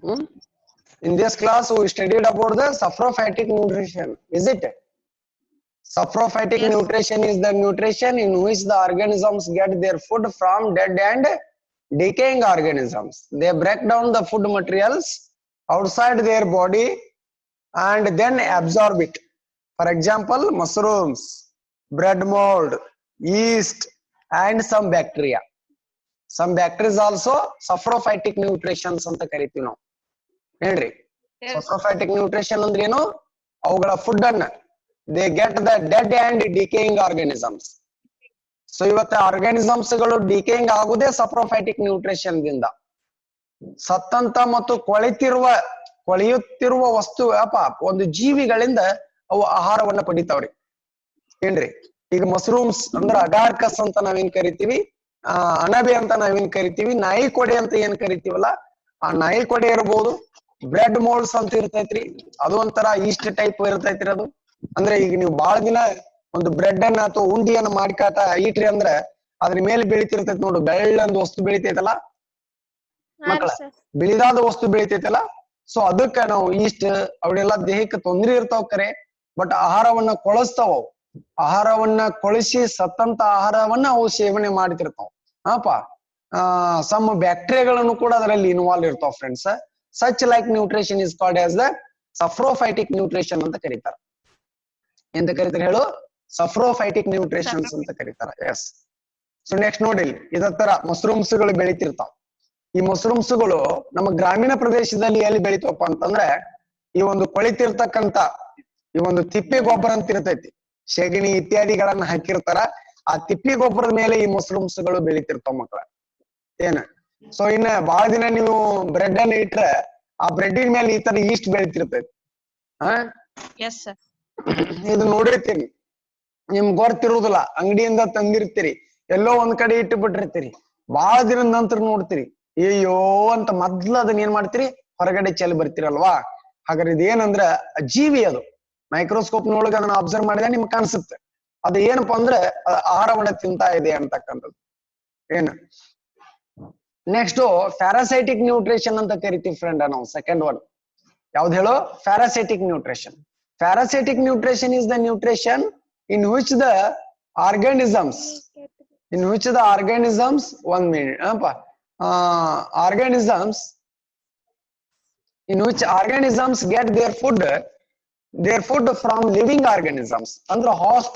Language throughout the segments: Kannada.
Hmm? In this class, we studied about the saprophytic nutrition. Is it? Saprophytic Yes. nutrition is the nutrition in which the organisms get their food from dead and decaying organisms. They break down the food materials outside their body and then absorb it. For example, mushrooms, bread mold, yeast, and some bacteria. Some bacteria also saprophytic nutritions ಅಂತ ಕರಿತೀವಿ ನಾವು. ಹೇಳ್ರಿ, Yes. saprophytic nutrition ಅಂದ್ರೆ ಏನು? ಅವುಗಳ ಫುಡ್ ಅನ್ನ they get the dead and decaying organisms. So ಇವತ್ತು ಆರ್ಗಾನಿಸಮ್ಸ್ ಗಳು ಡಿಕೇಯಿಂಗ್ ಆಗುದೇ saprophytic nutrition ದಿಂದ. ಸತ್ತಂತ ಮತ್ತು ಕೊಳೆಯುತ್ತಿರುವ ವಸ್ತು ಒಂದು ಜೀವಿಗಳಿಂದ ಅವು ಆಹಾರವನ್ನ ಪಡಿತಾವ್ರಿ. ಏನ್ರಿ, ಈಗ ಮಶ್ರೂಮ್ಸ್ ಅಂದ್ರ ಅಗಾರ್ಕಸ್ ಅಂತ ನಾವೇನ್ ಕರಿತೀವಿ, ಅಣಬೆ ಅಂತ ನಾವೇನ್ ಕರಿತೀವಿ, ನಾಯಿ ಕೊಡೆ ಅಂತ ಏನ್ ಕರಿತೀವಲ್ಲ, ಆ ನಾಯಿ ಕೊಡೆ ಇರ್ಬೋದು. ಬ್ರೆಡ್ ಮೋಲ್ಡ್ಸ್ ಅಂತ ಇರ್ತೈತ್ರಿ, ಅದು ಒಂಥರ ಈಸ್ಟ್ ಟೈಪ್ ಇರ್ತೈತ್ರಿ. ಅದು ಅಂದ್ರೆ ಈಗ ನೀವು ಬಾಳ ದಿನ ಒಂದು ಬ್ರೆಡ್ ಅನ್ನ ಅಥವಾ ಉಂಡಿಯನ್ನ ಮಾಡಿಕಾಟ ಇಟ್ರಿ ಅಂದ್ರ ಅದ್ರ ಮೇಲೆ ಬೆಳಿತಿರ್ತೈತಿ ನೋಡು, ಬೆಳ್ಳೊಂದು ವಸ್ತು ಬೆಳಿತೈತಲ್ಲ ಮಕ್ಕಳ, ಬಿಳಿದಾದ ವಸ್ತು ಬೆಳಿತೈತಲ್ಲ. ಸೊ ಅದಕ್ಕ ನಾವು ಈಸ್ಟ್ ಅವಳೆಲ್ಲ ದೇಹಕ್ಕೆ ತೊಂದ್ರೆ ಇರ್ತಾವ ಕರೆ, ಬಟ್ ಆಹಾರವನ್ನ ಕೊಳಸ್ತಾವ. ಆಹಾರವನ್ನ ಕೊಳಿಸಿ ಸತ್ತಂತ ಆಹಾರವನ್ನ ಅವು ಸೇವನೆ ಮಾಡ್ತಿರ್ತಾವ. ಸಮ್ ಬ್ಯಾಕ್ಟೀರಿಯಾಗಳನ್ನು ಕೂಡ ಅದರಲ್ಲಿ ಇನ್ವಾಲ್ವ್ ಇರ್ತಾವ friends. Such like nutrition is called as the saprophytic nutrition ಅಂತ ಕರೀತಾರ. ಎಂತ ಕರೀತಾರೆ ಹೇಳು? ಸಫ್ರೋಫೈಟಿಕ್ ನ್ಯೂಟ್ರಿಷನ್ಸ್ ಅಂತ ಕರೀತಾರ. ಎಸ್. ಸೊ ನೆಕ್ಸ್ಟ್ ನೋಡಿ, ಇದ ತರ ಮಶ್ರೂಮ್ಸ್ ಗಳು ಬೆಳಿತಿರ್ತಾವ. ಈ ಮಶ್ರೂಮ್ಸ್ ಗಳು ನಮ್ಮ ಗ್ರಾಮೀಣ ಪ್ರದೇಶದಲ್ಲಿ ಎಲ್ಲಿ ಬೆಳಿತವಪ್ಪ ಅಂತಂದ್ರೆ, ಈ ಒಂದು ಕೊಳಿತಿರ್ತಕ್ಕಂತ ಈ ಒಂದು ತಿಪ್ಪೆ ಗೊಬ್ಬರ ಅಂತ ಇರ್ತೈತಿ, ಸೆಗಣಿ ಇತ್ಯಾದಿಗಳನ್ನ ಹಾಕಿರ್ತಾರ. ಆ ತಿಪ್ಪಿ ಗೊಬ್ಬರದ ಮೇಲೆ ಈ ಮಶ್ರೂಮ್ಸ್ ಗಳು ಬೆಳಿತಿರ್ತಾವ ಮಕ್ಕಳ. ಏನ, ಸೊ ಇನ್ನ ಬಹಳ ದಿನ ನೀವು ಬ್ರೆಡ್ ಅನ್ನ ಇಟ್ರೆ ಆ ಬ್ರೆಡ್ಡಿನ ಮೇಲೆ ಈ ತರ ಈಸ್ಟ್ ಬೆಳಿತಿರ್ತೈತಿ. ಇದು ನೋಡಿರ್ತೀರಿ, ನಿಮ್ ಗೊತ್ತಿರುವುದಿಲ್ಲ, ಅಂಗಡಿಯಿಂದ ತಂದಿರ್ತೀರಿ, ಎಲ್ಲೋ ಒಂದ್ ಕಡೆ ಇಟ್ಟು ಬಿಟ್ಟಿರ್ತೀರಿ. ಬಹಳ ದಿನದ ನಂತರ ನೋಡ್ತೀರಿ, ಅಯ್ಯೋ ಅಂತ ಮೊದ್ಲು ಅದನ್ನ ಏನ್ ಮಾಡ್ತೀರಿ, ಹೊರಗಡೆ ಚೆಲ್ಲಿ ಬರ್ತೀರಲ್ವಾ. ಹಾಗಾದ್ರೆ ಇದೇನಂದ್ರ ಜೀವಿ, ಅದು ಮೈಕ್ರೋಸ್ಕೋಪ್ ನೊಳಗೆ ಅದನ್ನ ಅಬ್ಸರ್ವ್ ಮಾಡಿದ್ರೆ ನಿಮ್ಗೆ ಕಾಣಿಸುತ್ತೆ ಅದು ಏನಪ್ಪಾ ಅಂದ್ರೆ ಆಹಾರವನ್ನ ತಿಂತಾ ಇದೆ ಅಂತಕ್ಕಂಥದ್ದು. ಏನು ನೆಕ್ಸ್ಟ್ ಪ್ಯಾರಾಸೈಟಿಕ್ ನ್ಯೂಟ್ರಿಷನ್ ಅಂತ ಕರಿತೀವಿ ಫ್ರೆಂಡ್ ನಾವು. ಸೆಕೆಂಡ್ ಒನ್ ಯಾವ್ದು ಹೇಳು? Parasitic nutrition. Parasitic nutrition is the nutrition in which the organisms, one minute, organisms in which organisms get their food from living organisms, ಅಂದ್ರೆ host,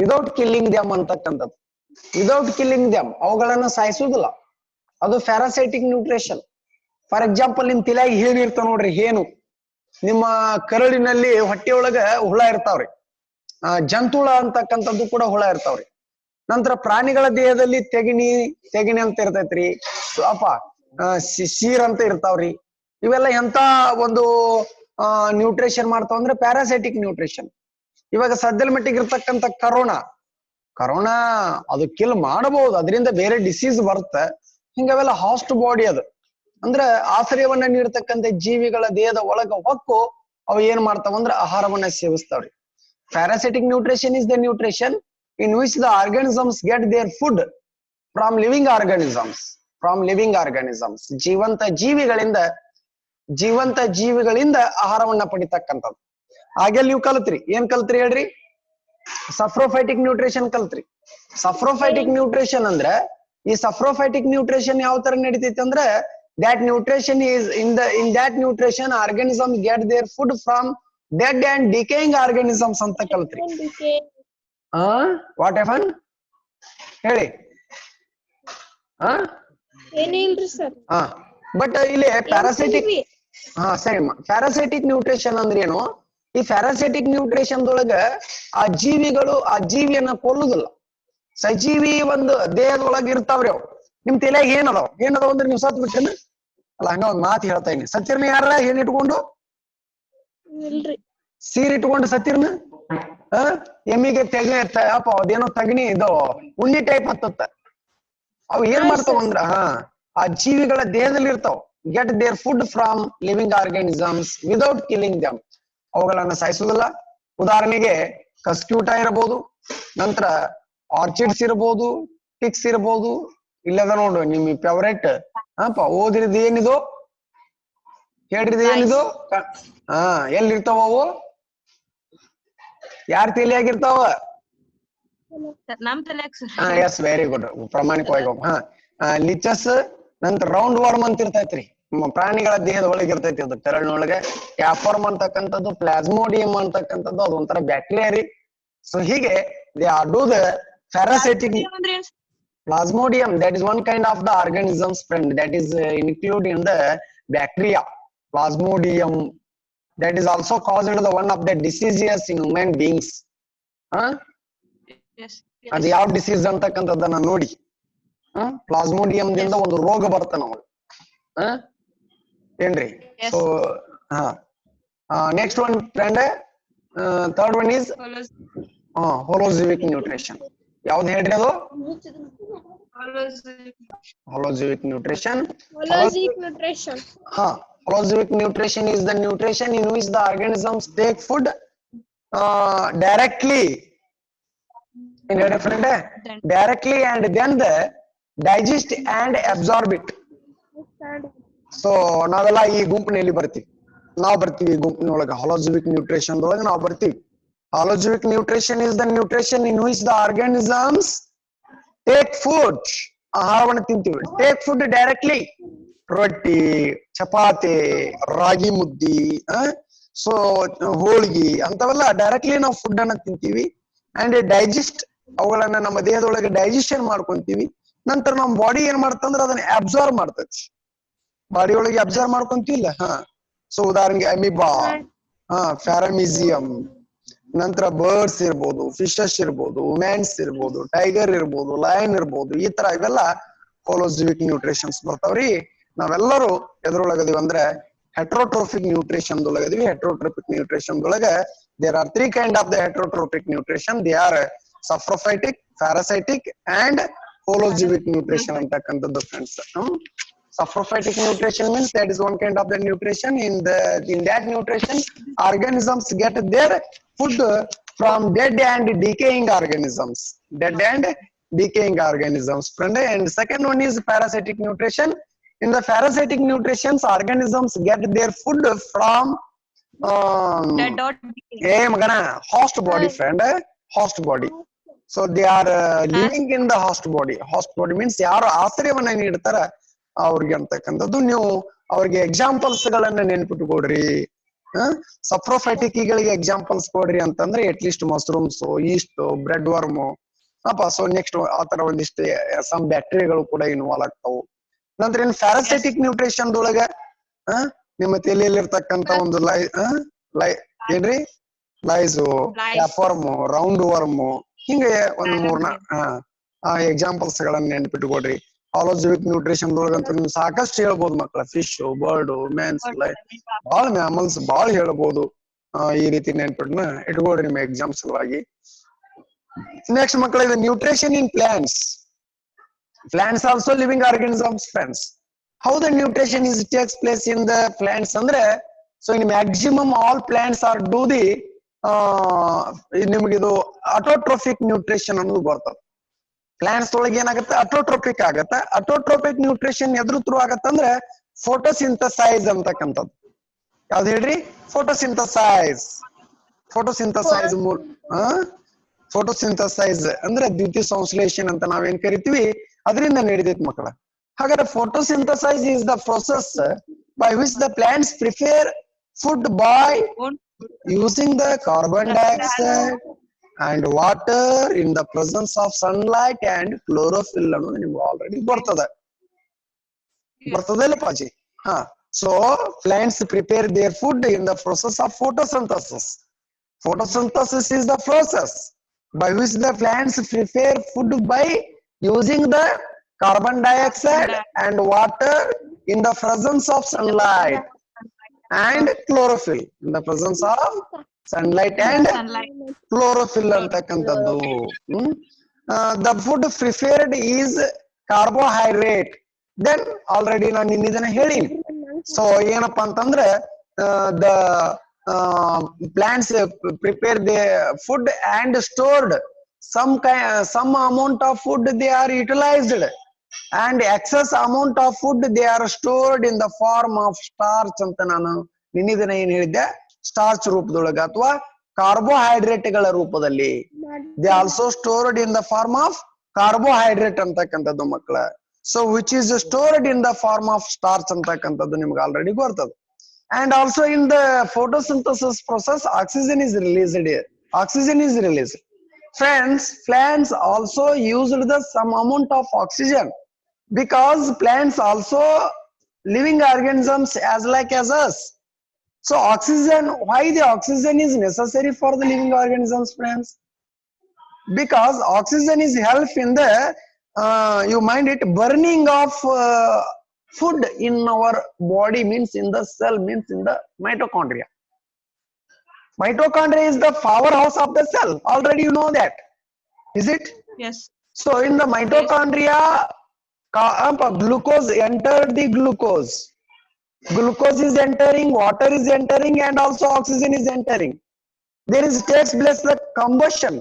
without killing them ಅಂತಕ್ಕಂಥದ್ದು. Without killing them, ಅವುಗಳನ್ನ ಸಾಯಿಸುವುದಿಲ್ಲ, ಅದು ಪ್ಯಾರಾಸೈಟಿಕ್ ನ್ಯೂಟ್ರಿಷನ್. ಫಾರ್ ಎಕ್ಸಾಂಪಲ್, ನಿಮ್ ತಲೆಯಾಗಿ ಹೇನು ಇರ್ತಾವ ನೋಡ್ರಿ, ಹೇನು. ನಿಮ್ಮ ಕರಳಿನಲ್ಲಿ ಹೊಟ್ಟೆಯೊಳಗ ಹುಳ ಇರ್ತಾವ್ರಿ, ಜಂತುಳ ಅಂತಕ್ಕಂಥದ್ದು ಕೂಡ ಹುಳ ಇರ್ತಾವ್ರಿ. ನಂತರ ಪ್ರಾಣಿಗಳ ದೇಹದಲ್ಲಿ ತೆಗಿಣಿ ಅಂತ ಇರ್ತೈತ್ರಿ, ಸೀರ್ ಅಂತ ಇರ್ತಾವ್ರಿ. ಇವೆಲ್ಲ ಎಂತ ಒಂದು ನ್ಯೂಟ್ರಿಷನ್ ಮಾಡ್ತಾವ ಅಂದ್ರೆ ಪ್ಯಾರಾಸೈಟಿಕ್ ನ್ಯೂಟ್ರಿಷನ್. ಇವಾಗ ಸದ್ಯದ ಮಟ್ಟಿಗೆ ಇರ್ತಕ್ಕಂಥ ಕರೋನಾ ಅದು ಕಿಲ್ ಮಾಡಬಹುದು, ಅದರಿಂದ ಬೇರೆ ಡಿಸೀಸ್ ಬರುತ್ತೆ. ಹಿಂಗವೆಲ್ಲ ಹಾಸ್ಟ್ ಬಾಡಿ, ಅದು ಅಂದ್ರೆ ಆಶ್ರಯವನ್ನ ನೀಡ್ತಕ್ಕಂಥ ಜೀವಿಗಳ ದೇಹದ ಒಳಗ ಹೊಕ್ಕು ಅವು ಏನ್ ಮಾಡ್ತಾವ ಅಂದ್ರೆ ಆಹಾರವನ್ನ ಸೇವಿಸ್ತಾವ್ರಿ. Parasitic nutrition is the nutrition in which the organisms get their food from living organisms. ಜೀವಂತ ಜೀವಿಗಳಿಂದ ಆಹಾರವನ್ನ ಪಡಿತಕ್ಕಂಥದ್ದು. ಹಾಗೆ ನೀವು ಕಲ್ತ್ರಿ, ಏನ್ ಕಲ್ತ್ರಿ ಹೇಳ್ರಿ? ಸಫ್ರೋಫೈಟಿಕ್ ನ್ಯೂಟ್ರಿಷನ್ ಕಲ್ತ್ರಿ. ಸಫ್ರೋಫೈಟಿಕ್ ನ್ಯೂಟ್ರಿಷನ್ ಅಂದ್ರೆ, ಈ ಸಫ್ರೋಫೈಟಿಕ್ ನ್ಯೂಟ್ರಿಷನ್ ಯಾವ ತರ ನಡೀತೈತಿ ಅಂದ್ರೆ, that nutrition is in that nutrition organisms get their food from dead and decaying organisms ಅಂತ ಕಲ್ತ್ರಿ. ವಾಟ್ ಹ್ಯಾಪನ್ ಹೇಳಿ? ಏನಿಲ್ರಿ ಸರ್. ಬಟ್ ಇಲ್ಲಿ ಪ್ಯಾರಾಸೈಟಿಕ್, ಸರಿ, ಪ್ಯಾರಾಸೈಟಿಕ್ ನ್ಯೂಟ್ರಿಷನ್ ಅಂದ್ರೆ ಏನು? ಈ ಪ್ಯಾರಾಸೈಟಿಕ್ ನ್ಯೂಟ್ರಿಷನ್ ದೊಳಗ ಆ ಜೀವಿಯನ್ನ ಕೊಲ್ಲುದಿಲ್ಲ. ಸಜೀವಿ ಒಂದು ದೇಹದೊಳಗ ಇರ್ತಾವ್ರಿ ಅವು. ನಿಮ್ ತಲೆಯಾಗ ಏನದಾವ ಅಂದ್ರೆ ನೀವು ಸತ್ ಬಿಟ್ರೇನ? ಅಲ್ಲ, ಹಂಗ ಒಂದ್ ಮಾತು ಹೇಳ್ತಾ ಇದೀನಿ. ಸತ್ತಿರ್ನ ಯಾರ ಏನ್ ಇಟ್ಕೊಂಡು? ಸೀರ್ ಇಟ್ಕೊಂಡು ಸತ್ತಿರ್ನ? ಎಮ್ಮಿಗೆ ಅದೇನೋ ತಗಣಿ, ಇದು ಉಣ್ಣಿ ಟೈಪ್ ಹತ್ತತ್ತ. ಅವು ಏನ್ ಮಾಡ್ತಾವ ಅಂದ್ರ, ಆ ಜೀವಿಗಳ ದೇಹದಲ್ಲಿ ಇರ್ತಾವ. Get their food from living organisms without killing them. ಅವುಗಳನ್ನ ಸಾಯಿಸುವುದಿಲ್ಲ. ಉದಾಹರಣೆಗೆ ಕಸ್ಕ್ಯೂಟ ಇರಬಹುದು, ನಂತರ ಆರ್ಚಿಡ್ಸ್ ಇರಬಹುದು, ಟಿಕ್ಸ್ ಇರಬಹುದು. ಇಲ್ಲದ ನೋಡು ನಿಮ್ ಫೇವರೇಟ್ ಓದಿರೋದು ಏನಿದು? ಹೇಳ್ರಿ ಇದು ಏನಿದು ಹಾ ಎಲ್ಲಿರ್ತಾವ ಅವು ಯಾರ ತಲೆಯಾಗಿರ್ತಾವ ನಮ್ ತಲೆಯಾಗ ಸರ್ ಹಾ ಎಸ್ ವೆರಿ ಗುಡ್ ಪ್ರಾಮಾಣಿಕವಾಗಿ ಹಾ ಲಿಚಸ್ ನಂತರ ರೌಂಡ್ ವರ್ಮ್ ಅಂತ ಇರ್ತೈತ್ರಿ ಪ್ರಾಣಿಗಳ ದೇಹದ ಒಳಗೆ ಇರ್ತೈತಿ ಅದು ತೆರಳಿನೊಳಗೆ ಕ್ಯಾಫರ್ಮ್ ಅಂತಕ್ಕಂಥದ್ದು ಪ್ಲಾಸ್ಮೋಡಿಯಂ ಅಂತಕ್ಕಂಥದ್ದು ಅದು ಒಂಥರ ಬ್ಯಾಕ್ಟೀರಿಯಾ ರೀ ಸೊ ಹೀಗೆ they are do the parasitic Plasmodium, that is one kind of the organisms, friend, that is included in the bacteria. Plasmodium, that is also caused the one of the diseases in human beings. ಅದು ಯಾವ ಡಿಸೀಸ್ ಅಂತಕ್ಕಂಥದ್ದನ್ನ ನೋಡಿ ಪ್ಲಾಸ್ಮೋಡಿಯಂ ದಿಂದ ಒಂದು ರೋಗ ಬರುತ್ತೆ ನಮಗೆ ಏನ್ರಿ so next one friend third one is holozoic nutrition ಯಾವ್ದು ಹೇಳ್ರಿ ಅದು Holozoic nutrition. Holozoic nutrition. Holozoic nutrition is the nutrition in which the organisms take food directly. Directly and then the digest and absorb it. So ನಾವೆಲ್ಲ ಈ ಗುಂಪಿನಲ್ಲಿ ಬರ್ತೀವಿ ನಾವು ಬರ್ತೀವಿ ಈ ಗುಂಪಿನೊಳಗೆ Holozoic nutrition ಒಳಗೆ ನಾವು ಬರ್ತೀವಿ Holozoic nutrition is the nutrition in which the organisms take food. ಆಹಾರವನ್ನು ತಿಂತೀವಿ ಟೇಕ್ ಫುಡ್ ಡೈರೆಕ್ಟ್ಲಿ ರೊಟ್ಟಿ ಚಪಾತಿ ರಾಗಿ ಮುದ್ದಿ ಸೊ ಹೋಳಿಗೆ ಅಂತವೆಲ್ಲ ಡೈರೆಕ್ಟ್ಲಿ ನಾವು ಫುಡ್ ಅನ್ನ ತಿಂತೀವಿ ಅಂಡ್ ಡೈಜೆಸ್ಟ್ ಅವುಗಳನ್ನ ನಮ್ಮ ದೇಹದೊಳಗೆ ಡೈಜೆಷನ್ ಮಾಡ್ಕೊಂತೀವಿ ನಂತರ ನಮ್ಮ ಬಾಡಿ ಏನ್ ಮಾಡ್ತಂದ್ರೆ ಅದನ್ನ ಅಬ್ಸರ್ವ್ ಮಾಡ್ತೈತಿ ಬಾಡಿ ಒಳಗೆ ಅಬ್ಸರ್ವ್ ಮಾಡ್ಕೊಂತೀವಿಲ್ಲ ಸೊ ಉದಾಹರಣೆಗೆ ಅಮಿಬಾ ಪ್ಯಾರಾಮಿಸಿಯಂ ನಂತರ ಬರ್ಡ್ಸ್ ಇರ್ಬೋದು ಫಿಶಸ್ ಇರ್ಬೋದು ವುಮೆನ್ಸ್ ಇರ್ಬೋದು ಟೈಗರ್ ಇರ್ಬೋದು ಲಯನ್ ಇರ್ಬೋದು ಈ ತರ ಇವೆಲ್ಲ ಹೋಲೋಜಿವಿಕ್ ನ್ಯೂಟ್ರಿಷನ್ಸ್ ಬರ್ತಾವ್ರಿ ನಾವೆಲ್ಲರೂ ಎದ್ರೊಳಗದೀವಿ ಅಂದ್ರೆ ಹೆಟ್ರೋಟ್ರೋಫಿಕ್ ನ್ಯೂಟ್ರಿಷನ್ ಒಳಗದೀವಿ ಹೆಟ್ರೋಟ್ರೋಫಿಕ್ ನ್ಯೂಟ್ರಿಷನ್ ಒಳಗೆ there are 3 kind of the heterotrophic nutrition. They are saprophytic, parasitic and holozoic nutrition ಅಂತಕ್ಕಂಥದ್ದು friends saprophytic nutrition means that is one kind of the nutrition in that nutrition organisms get their food from dead and decaying organisms friend. And second one is parasitic nutrition. In the parasitic nutritions organisms get their food from host body friend host body. So they are living in the host body means ಯಾರು ಆಶ್ರಯವನ್ನ ನೀಡ್ತಾರ ಅವ್ರಿಗೆ ಅಂತಕ್ಕಂಥದ್ದು ನೀವು ಅವ್ರಿಗೆ ಎಕ್ಸಾಂಪಲ್ಸ್ ಗಳನ್ನ ನೆನ್ಪಿಟ್ಕೊಡ್ರಿ ಸಪ್ರೋಫೈಟಿಕ್ ಗಳಿಗೆ ಎಕ್ಸಾಂಪಲ್ಸ್ ಕೊಡ್ರಿ ಅಂತಂದ್ರೆ at least mushrooms East bread worm so next ಆತರ ಒಂದಿಷ್ಟು ಸಮ್ ಬ್ಯಾಕ್ಟೀರಿಯಾಗಳು ಕೂಡ ಇನ್ವಾಲ್ವ್ ಆಗ್ತಾವು ನಂತರ ಇನ್ ಪ್ಯಾರಾಸೈಟಿಕ್ ನ್ಯೂಟ್ರಿಷನ್ ಒಳಗ ನಿಮ್ಮ ತಲೆಯಲ್ಲಿರ್ತಕ್ಕಂಥ ಒಂದು ಏನ್ರಿ ಲೈಸು ಕ್ಯಾಫರ್ಮ್ ರೌಂಡ್ ವರ್ಮ್ ಹಿಂಗೆ ಒಂದ್ ಮೂರ್ನ ಎಕ್ಸಾಂಪಲ್ಸ್ ಗಳನ್ನ ನೆನ್ಪಿಟ್ಕೊಡ್ರಿ ಹಾಲೋಜಿವಿಕ್ ನ್ಯೂಟ್ರಿಷನ್ ಒಳಗಂತೂ ನೀವು ಸಾಕಷ್ಟು ಹೇಳ್ಬೋದು ಮಕ್ಕಳ ಫಿಶ್ ಬರ್ಡ್ ಮೆನ್ಸ್ ಬಾಳ ಮ್ಯಾಮಲ್ಸ್ ಬಾಳ ಹೇಳ್ಬೋದು ಈ ರೀತಿ ನೆನ್ಪಿಟ್ನ ಇಟ್ಕೊಡ್ರಿ ನಿಮ್ಮ ಎಕ್ಸಾಮ್ಸ್ ಗಳಾಗಿ ನೆಕ್ಸ್ಟ್ ಮಕ್ಕಳ ಇದು nutrition in plants also living organisms friends. How the nutrition is takes place in the plants andre so in maximum all plants are do the ನಿಮಗೆ ಇದು autotrophic nutrition ಅನ್ನೋದು ಬರ್ತದೆ ಪ್ಲಾಂಟ್ಸ್ ಒಳಗೆ ಏನಾಗುತ್ತೆ ಅಟೋಟ್ರೋಪಿಕ್ ಆಗತ್ತೆ ಅಟೋಟ್ರೋಪಿಕ್ ನ್ಯೂಟ್ರಿಷನ್ ಎದ್ರ ಥ್ರೂ ಆಗತ್ತೆ ಅಂದ್ರೆ ಫೋಟೋಸಿಂಥಸೈಸ್ ಅಂತಕ್ಕಂಥದ್ದು ಯಾವ್ದು ಹೇಳ್ರಿ ಫೋಟೋಸಿಂಥಸೈಸ್ ಫೋಟೋಸಿಂಥಸೈಸ್ ಅಂದ್ರೆ ದ್ಯುತಿ ಸಂಶ್ಲೇಷಣೆ ಅಂತ ನಾವೇನ್ ಕರಿತೀವಿ ಅದರಿಂದ ನಡೆದೈತಿ ಮಕ್ಕಳ ಹಾಗಾದ್ರೆ photosynthesis is the process by which the plants prepare food by using the carbon dioxide and water in the presence of sunlight and chlorophyll ಅನ್ನೋದು ನಿಮ್ಗೆ ಆಲ್ರೆಡಿ ಬರ್ತದೆ ಇಲ್ಲ ಪಾಜಿ so plants prepare their food in the process of photosynthesis. Photosynthesis is the process by which the plants prepare food by using the carbon dioxide and water in the presence of sunlight and chlorophyll in the presence of sunlight and chlorophyll ಅಂತಕ್ಕಂಥದ್ದು the food prepared is carbohydrate then already ನಾನು ಇದನ್ನ ಹೇಳೀನಿ so ಏನಪ್ಪಾ ಅಂತಂದ್ರೆ the plants prepare the food and stored some amount of food they are utilized and excess amount of food they are stored in the form of starch ಅಂತ ನಾನು ನಿನ್ನೆ ದಿನ ಏನ್ ಹೇಳಿದ್ದೆ ಸ್ಟಾರ್ಚ್ ರೂಪದೊಳಗ ಅಥವಾ ಕಾರ್ಬೋಹೈಡ್ರೇಟ್ ಗಳ ರೂಪದಲ್ಲಿ they also stored in the form of carbohydrate ಅಂತಕ್ಕಂಥದ್ದು ಮಕ್ಕಳ so which is stored in the form of starch ಅಂತಕ್ಕಂಥದ್ದು ನಿಮ್ಗೆ ಆಲ್ರೆಡಿ ಗೊತ್ತದು and also in the photosynthesis process oxygen is released here. Oxygen is released. Friends, plants also used the some amount of oxygen because plants also living organisms as like as us. So oxygen, why the oxygen is necessary for the living organisms, friends? Because oxygen is help in the you mind it burning of food in our body, means in the cell, means in the mitochondria. Mitochondria is the powerhouse of the cell, already you know that, is it? Yes. So in the mitochondria glucose entered the glucose is entering, water is entering, and also oxygen is entering. There is takes place the combustion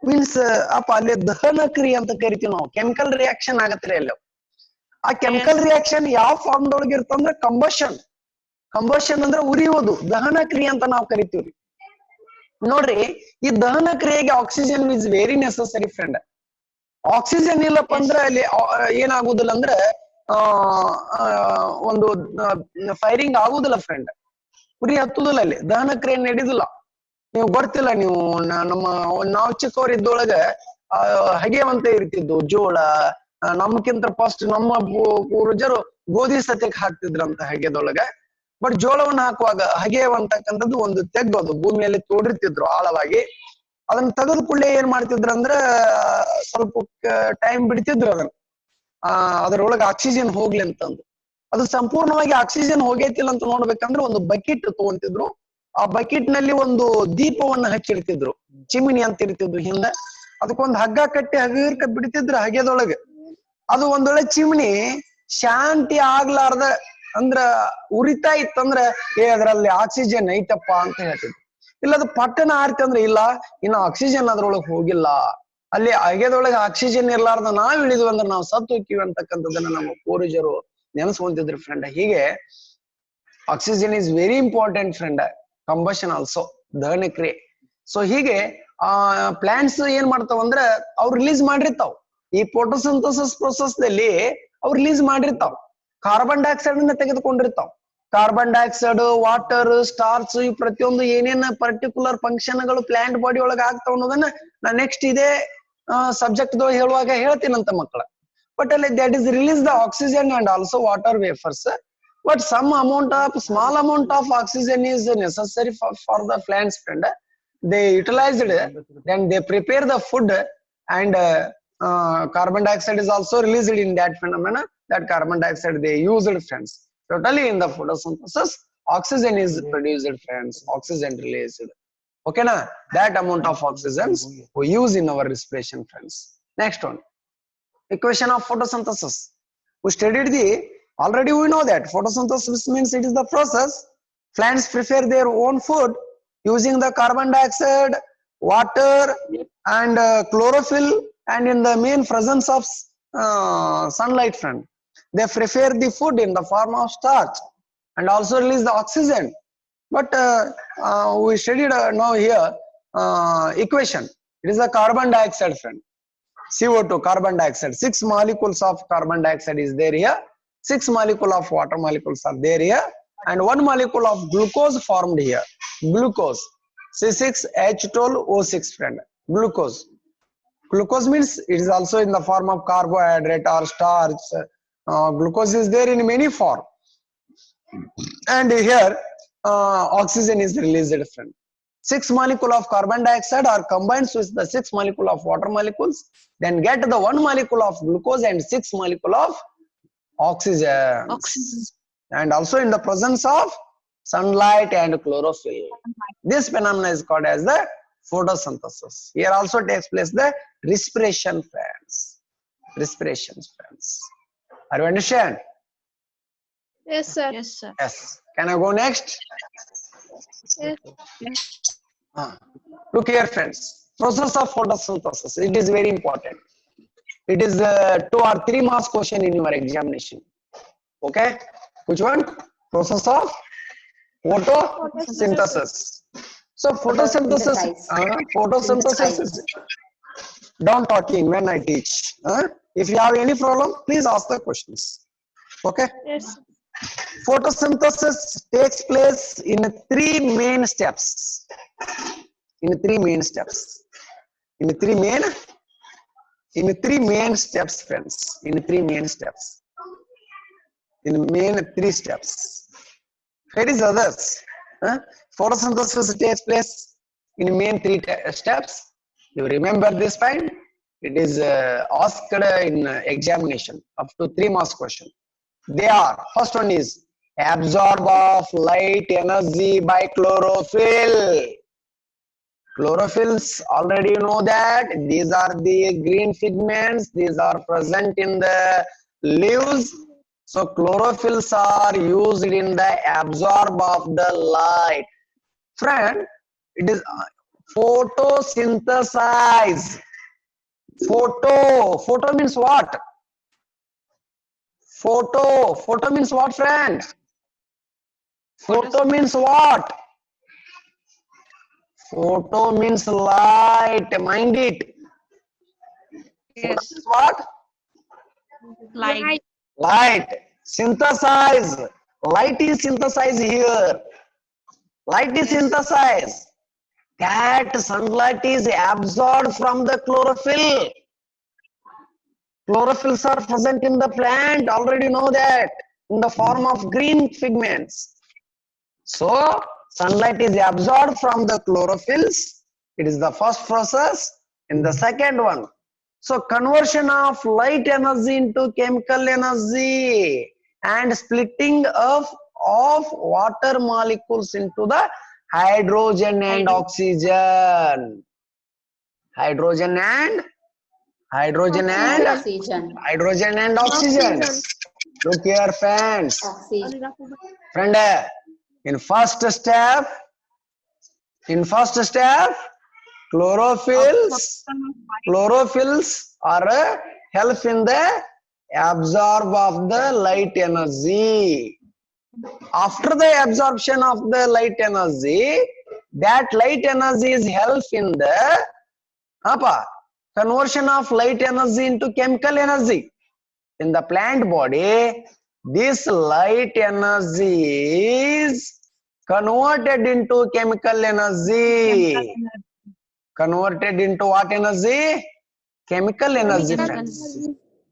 means ಅಪ್ಪ ಅಲ್ಲಿ ದಹನ ಕ್ರಿಯೆ ಅಂತ ಕರಿತೀವಿ ನಾವು, ಕೆಮಿಕಲ್ ರಿಯಾಕ್ಷನ್ ಆಗತ್ರಿ ಅಲ್ಲಿ. ಆ ಕೆಮಿಕಲ್ ರಿಯಾಕ್ಷನ್ ಯಾವ ಫಾರ್ಮ್ ದೊಳಗೆ ಇರ್ತಂದ್ರೆ ಕಂಬಷನ್ ಅಂದ್ರೆ ಉರಿಯೋದು, ದಹನ ಕ್ರಿಯೆ ಅಂತ ನಾವು ಕರಿತೀವ್ರಿ. ನೋಡ್ರಿ ಈ ದಹನ ಕ್ರಿಯೆಗೆ oxygen is very necessary friend. Oxygen ಇಲ್ಲಪ್ಪ ಅಂದ್ರೆ ಅಲ್ಲಿ ಏನಾಗುದಿಲ್ಲ ಅಂದ್ರೆ ಒಂದು ಫೈರಿಂಗ್ ಆಗುದಿಲ್ಲ ಫ್ರೆಂಡ್, ಉರಿ ಹತ್ತುದಿಲ್ಲ, ಅಲ್ಲಿ ದಹನ ಕ್ರಿಯೆ ನಡೆಯುದಿಲ್ಲ. ನೀವು ಗೊತ್ತಿಲ್ಲ, ನೀವು ನಾವು ಚಿಕ್ಕವರಿದ್ದೊಳಗ ಹಗೆವಂತ ಇರ್ತಿದ್ದು ಜೋಳ, ನಮ್ಕಿಂತ ಫಸ್ಟ್ ನಮ್ಮ ಪೂರ್ವಜರು ಗೋಧಿ ಸತ್ಯಕ್ಕೆ ಹಾಕ್ತಿದ್ರಂತ ಹಗೆದೊಳಗ. ಬಟ್ ಜೋಳವನ್ನ ಹಾಕುವಾಗ ಹಗೆವಂತಕ್ಕಂಥದ್ದು ಒಂದು ತೆಗ್ಗೋದು ಭೂಮಿಯಲ್ಲಿ ತೋಡಿರ್ತಿದ್ರು ಆಳವಾಗಿ. ಅದನ್ನ ತೆಗೆದು ಕೂಡಲೇ ಏನ್ ಮಾಡ್ತಿದ್ರು ಅಂದ್ರ ಸ್ವಲ್ಪ ಟೈಮ್ ಬಿಡ್ತಿದ್ರು ಅದನ್ನ, ಅದರೊಳಗೆ ಆಕ್ಸಿಜನ್ ಹೋಗ್ಲಿ ಅಂತಂದು. ಅದು ಸಂಪೂರ್ಣವಾಗಿ ಆಕ್ಸಿಜನ್ ಹೋಗೈತಿಲ್ಲ ಅಂತ ನೋಡ್ಬೇಕಂದ್ರೆ ಒಂದು ಬಕೆಟ್ ತಗೊಂತಿದ್ರು. ಆ ಬಕೆಟ್ ನಲ್ಲಿ ಒಂದು ದೀಪವನ್ನ ಹಚ್ಚಿಡ್ತಿದ್ರು, ಚಿಮಿನಿ ಅಂತ ಇರ್ತಿದ್ರು ಹಿಂದೆ. ಅದಕ್ಕೊಂದು ಹಗ್ಗ ಕಟ್ಟಿ ಹಗರ್ಕ ಬಿಡ್ತಿದ್ರು ಹಗೆದೊಳಗೆ. ಅದು ಒಂದೊಳ್ಳೆ ಚಿಮಿನಿ ಶಾಂತಿ ಆಗ್ಲಾರ್ದ ಅಂದ್ರ ಉರಿತಾ ಇತ್ತಂದ್ರ ಅದ್ರಲ್ಲಿ ಆಕ್ಸಿಜನ್ ಐತಪ್ಪ ಅಂತ ಹೇಳ್ತಿದ್ರು. ಇಲ್ಲ ಅದು ಪಟ್ಟಣ ಆರ್ತಿ ಅಂದ್ರೆ ಇಲ್ಲ, ಇನ್ನು ಆಕ್ಸಿಜನ್ ಅದ್ರೊಳಗೆ ಹೋಗಿಲ್ಲ, ಅಲ್ಲಿ ಹಗೆದೊಳಗೆ ಆಕ್ಸಿಜನ್ ಇರ್ಲಾರ್ದ ನಾವ್ ಇಳಿದ್ವಿ ಅಂದ್ರೆ ನಾವು ಸತ್ತು ಹೋಗ್ತೀವಿ ಅಂತಕ್ಕಂಥದ್ದನ್ನ ನಮ್ಮ ಪೂರ್ವಜರು ನೆನೆಸ್ಕೊಂತಿದ್ರು ಫ್ರೆಂಡ್. ಹೀಗೆ oxygen is very important friend. Combustion also, ದಹನ ಕ್ರಿಯೆ. ಸೊ ಹೀಗೆ ಪ್ಲಾಂಟ್ಸ್ ಏನ್ ಮಾಡ್ತಾವ ಅಂದ್ರೆ ಅವ್ರು ರಿಲೀಸ್ ಮಾಡಿರ್ತಾವ ಈ ಫೋಟೋಸಿಂಥಸಿಸ್ ಪ್ರೊಸೆಸ್ ದಲ್ಲಿ. ಅವ್ರು ರಿಲೀಸ್ ಮಾಡಿರ್ತಾವ ಕಾರ್ಬನ್ ಡೈಆಕ್ಸೈಡ್ ಅನ್ನ ತೆಗೆದುಕೊಂಡಿರ್ತಾವ. ಕಾರ್ಬನ್ ಡೈಆಕ್ಸೈಡ್, ವಾಟರ್, ಸ್ಟಾರ್ಚ್, ಈ ಪ್ರತಿಯೊಂದು ಏನೇನ್ ಪರ್ಟಿಕ್ಯುಲರ್ ಫಂಕ್ಷನ್ಗಳು ಪ್ಲಾಂಟ್ ಬಾಡಿ ಒಳಗೆ ಆಗ್ತಾವ ಅನ್ನೋದನ್ನ ನಾ ನೆಕ್ಸ್ಟ್ ಇದೇ ಸಬ್ಜೆಕ್ಟ್ ಹೇಳುವಾಗ ಹೇಳ್ತೀನಂತ ಮಕ್ಕಳ. ಬಟ್ ಅಲ್ಲಿ that is release the oxygen and also water wafers. But some small amount of oxygen is necessary for the plants, friend. They utilized it, then they prepare the food, and carbon dioxide is also released in that phenomena. That carbon dioxide they used, friends. Totally in the photosynthesis, oxygen is produced, friends. Oxygen released. Okay, na? That amount of oxygen we use in our respiration, friends. Next one, equation of photosynthesis. We studied the. Already we know that photosynthesis means it is the process plants prepare their own food using the carbon dioxide, water, and chlorophyll, and in the main presence of sunlight, friend. They prepare the food in the form of starch and also release the oxygen. But we studied now here equation. It is a carbon dioxide, friend. CO2, carbon dioxide. 6 molecules of carbon dioxide is there here. 6 molecules of water molecules are there here, and 1 molecule of glucose formed here. Glucose, C6H12O6, friend. Glucose means it is also in the form of carbohydrate or starch. Glucose is there in many form, and here oxygen is released, friend. 6 molecule of carbon dioxide are combined with the 6 molecule of water molecules, then get the 1 molecule of glucose and 6 molecule of oxygen. And also in the presence of sunlight and chlorophyll. This phenomenon is called as the photosynthesis. Here also takes place the respiration, friends. Respiration, friends. Are you understand? Yes, sir. Yes, sir. Yes. Can I go next? Yes. Look here, friends. Process of photosynthesis. It is very important. It is 2 or 3 marks question in your examination. Okay, which one? Process of photosynthesis. So photosynthesis, photosynthesis is don't talking when I teach. If you have any problem, please ask the questions. Okay. Yes. Photosynthesis takes place in 3 main steps. In 3 main steps. In 3 main steps, friends. In 3 main steps. In main 3 steps. Where is others? Photosynthesis takes place in main 3 steps. You remember this point? It is asked in examination up to 3 marks question. They are, first one is absorb of light energy by chlorophyll. Chlorophylls, already you know that these are the green pigments. These are present in the leaves. So chlorophylls are used in the absorb of the light. Friend, it is photosynthesize. Photo means what? Photo means what, friend? Photo means what? Photo means light. Mind it. Yes. What? Light. Light. Synthesize. Light is synthesized here. Light is synthesized. That sunlight is absorbed from the chlorophyll. Chlorophylls are present in the plant. Already know that. In the form of green pigments. So, sunlight is absorbed from the chlorophylls. It is the first process. In the second one, so conversion of light energy into chemical energy and splitting of water molecules into the hydrogen and oxygen. Hydrogen and Oxygen. oxygen. Look here, friends. Oxygen. Friend, in first step, chlorophylls are help in the absorb of the light energy. After the absorption of the light energy, that light energy is help in the conversion of light energy into chemical energy. In the plant body, this light energy is converted into chemical energy. Converted into what energy? Chemical energy, friends.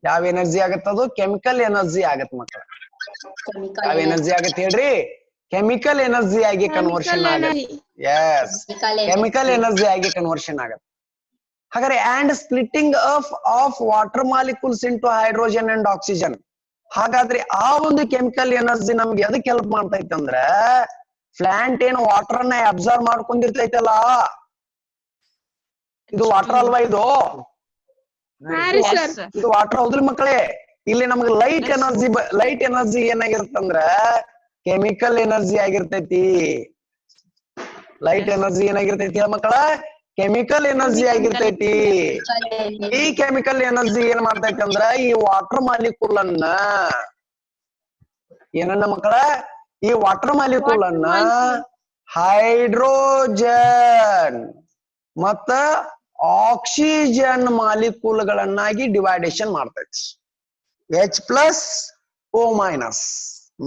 ಯಾವ ಎನರ್ಜಿ ಆಗತ್ತದು? ಕೆಮಿಕಲ್ ಎನರ್ಜಿ ಆಗತ್ತೆ ಮಕ್ಕಳ. ಯಾವ ಎನರ್ಜಿ ಆಗತ್ತೆ ಹೇಳ್ರಿ? ಕೆಮಿಕಲ್ ಎನರ್ಜಿ ಆಗಿ ಕನ್ವರ್ಷನ್ ಆಗತ್ತೆ. Yes. ಕೆಮಿಕಲ್ ಎನರ್ಜಿ ಆಗಿ ಕನ್ವರ್ಷನ್ ಆಗತ್ತೆ. ಹಾಗಾದ್ರೆ and splitting of water molecules into hydrogen and oxygen. ಹಾಗಾದ್ರೆ ಆ ಒಂದು ಕೆಮಿಕಲ್ ಎನರ್ಜಿ ನಮ್ಗೆ ಎದಕ್ಕೆ ಹೆಲ್ಪ್ ಮಾಡ್ತೈತೆ ಅಂದ್ರೆ ಪ್ಲಾಂಟ್ ಏನು ವಾಟರ್ ನ ಅಬ್ಸರ್ವ್ ಮಾಡ್ಕೊಂಡಿರ್ತೈತಲ್ಲ, ಇದು ವಾಟರ್ ಅಲ್ವಾ? ಇದು ವಾಟರ್ ಹೌದ್ರಿ ಮಕ್ಕಳೇ? ಇಲ್ಲಿ ನಮ್ಗೆ ಲೈಟ್ ಎನರ್ಜಿ ಏನಾಗಿರ್ತಂದ್ರ ಕೆಮಿಕಲ್ ಎನರ್ಜಿ ಆಗಿರ್ತೈತಿ. ಲೈಟ್ ಎನರ್ಜಿ ಏನಾಗಿರ್ತೈತಿ ಮಕ್ಕಳ? ಕೆಮಿಕಲ್ ಎನರ್ಜಿ ಆಗಿರ್ತೈತಿ. ಈ ಕೆಮಿಕಲ್ ಎನರ್ಜಿ ಏನ್ ಮಾಡ್ತೈತಿ ಅಂದ್ರ ಈ ವಾಟರ್ ಮಾಲಿಕ್ಯೂಲ್ ಅನ್ನ ಏನನ್ನ ಮಕ್ಕಳ? ಈ ವಾಟರ್ ಮಾಲಿಕ್ಯೂಲ್ ಅನ್ನ ಹೈಡ್ರೋಜನ್ ಮತ್ತ ಆಕ್ಸಿಜನ್ ಮಾಲಿಕ್ಯೂಲ್ ಗಳನ್ನಾಗಿ ಡಿವೈಡೇಷನ್ ಮಾಡ್ತೈತಿ. H+, O-.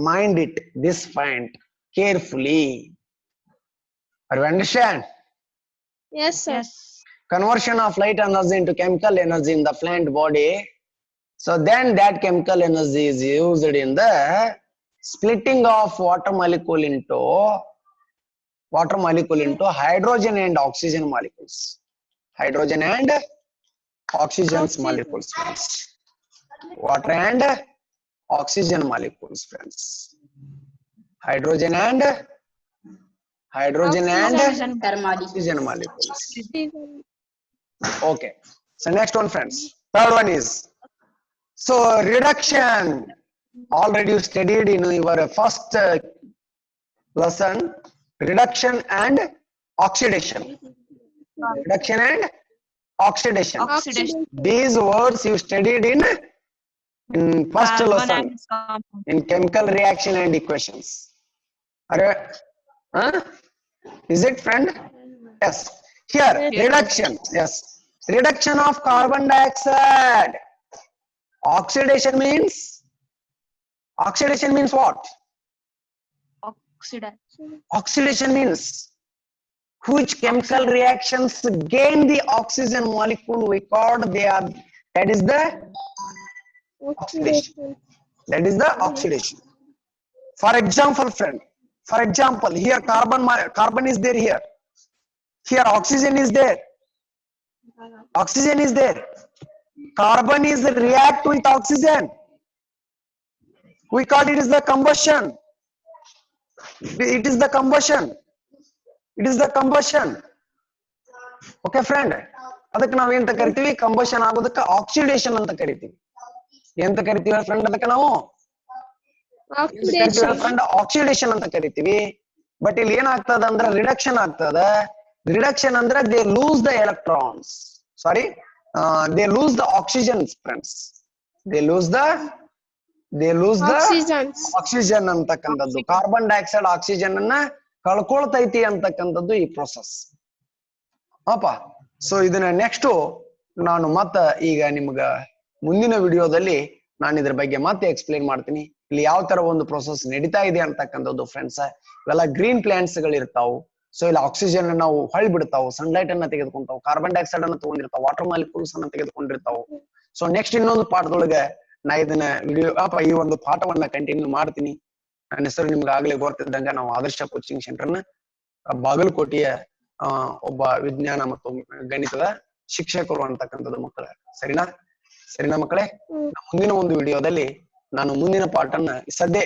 Mind it, this point carefully. Are you understand? Yes, sir. Conversion of light energy into chemical energy in the plant body. So then that chemical energy is used in the splitting of water molecule into hydrogen and oxygen molecules. Hydrogen and oxygen molecules, friends. Water and oxygen molecules, friends. Hydrogen and oxygen molecules. Okay. So next one, friends. Third one is, so reduction. Already you studied in your first lesson, reduction and oxidation. Reduction and Oxidation. Oxidation. These words you studied in first Carbon lesson and its compound. in chemical reaction and equations. Huh? Is it, friend? Yes. Here, Yes. reduction. Yes. Reduction of carbon dioxide. Oxidation means what? Oxidation. Oxidation means which chemical reactions gain the oxygen molecule we called they are, that is the oxidation. That is the oxidation. For example, friend, for example, here carbon is there here. Here oxygen is there. Oxygen is there. Carbon is react with oxygen. We call it is the combustion. It is the combustion. It is the combustion. Okay, friend. ಅದಕ್ಕೆ ನಾವು ಎಂತ ಕರಿತೀವಿ, ಕಂಬಷನ್ ಆಗೋದಕ್ಕೆ ಆಕ್ಸಿಡೇಷನ್ ಅಂತ ಕರಿತೀವಿ. ಎಂತ ಕರಿತೀವಿ ಫ್ರೆಂಡ್ ಅದಕ್ಕೆ ನಾವು ಫ್ರೆಂಡ್ ಆಕ್ಸಿಡೇಷನ್ ಅಂತ ಕರಿತೀವಿ. ಬಟ್ ಇಲ್ಲಿ ಏನಾಗ್ತದ ಅಂದ್ರೆ ರಿಡಕ್ಷನ್ ಆಗ್ತದ. ರಿಡಕ್ಷನ್ ಅಂದ್ರೆ they lose the electrons, sorry they lose the oxygen friends. They lose the oxygen ಅಂತಕ್ಕಂಥದ್ದು. ಕಾರ್ಬನ್ ಡೈಆಕ್ಸೈಡ್ ಆಕ್ಸಿಜನ್ ಅನ್ನ ಕಳ್ಕೊಳ್ತೈತಿ ಅಂತಕ್ಕಂಥದ್ದು ಈ ಪ್ರೊಸೆಸ್ ಅಪ್ಪ. ಸೊ ಇದನ್ನ ನೆಕ್ಸ್ಟ್ ನಾನು ಮತ್ತ ಈಗ ನಿಮ್ಗ ಮುಂದಿನ ವಿಡಿಯೋದಲ್ಲಿ ನಾನು ಇದ್ರ ಬಗ್ಗೆ ಮತ್ತೆ ಎಕ್ಸ್ಪ್ಲೇನ್ ಮಾಡ್ತೀನಿ. ಇಲ್ಲಿ ಯಾವ ತರ ಒಂದು ಪ್ರೊಸೆಸ್ ನಡೀತಾ ಇದೆ ಅಂತಕ್ಕಂಥದ್ದು ಫ್ರೆಂಡ್ಸ್. ಇವೆಲ್ಲ ಗ್ರೀನ್ ಪ್ಲಾಂಟ್ಸ್ ಗಳು ಇರ್ತಾವು. ಸೊ ಇಲ್ಲಿ ಆಕ್ಸಿಜನ್ ನಾವು ಹೊಳಿ ಬಿಡ್ತಾವು, ಸನ್ಲೈಟ್ ಅನ್ನ ತೆಗೆದುಕೊಂತಾವು, ಕಾರ್ಬನ್ ಡೈಆಕ್ಸೈಡ್ ಅನ್ನ ತಗೊಂಡಿರ್ತಾವ, ವಾಟರ್ ಮಾಲಿಕ್ಯೂಲ್ಸ್ ಅನ್ನ ತೆಗೆದುಕೊಂಡಿರ್ತಾವು. ಸೊ ನೆಕ್ಸ್ಟ್ ಇನ್ನೊಂದು ಪಾಠದೊಳಗೆ ನಾ ಇದನ್ನ ವಿಡಿಯೋ ಈ ಒಂದು ಪಾಠವನ್ನ ಕಂಟಿನ್ಯೂ ಮಾಡ್ತೀನಿ. ನನ್ನ ಹೆಸರು ನಿಮ್ಗೆ ಆಗ್ಲೇ ಗೊತ್ತಿದ್ದಂಗ ನಾವು ಆದರ್ಶ ಕೋಚಿಂಗ್ ಸೆಂಟರ್ನ ಬಾಗಲಕೋಟೆಯ ಒಬ್ಬ ವಿಜ್ಞಾನ ಮತ್ತು ಗಣಿತದ ಶಿಕ್ಷಕರು ಅಂತಕ್ಕಂಥದ್ದು ಮಕ್ಕಳ. ಸರಿನಾ ಮಕ್ಕಳೇ? ಮುಂದಿನ ಒಂದು ವಿಡಿಯೋದಲ್ಲಿ ನಾನು ಮುಂದಿನ ಪಾಠನ್ನ ಸದ್ಯ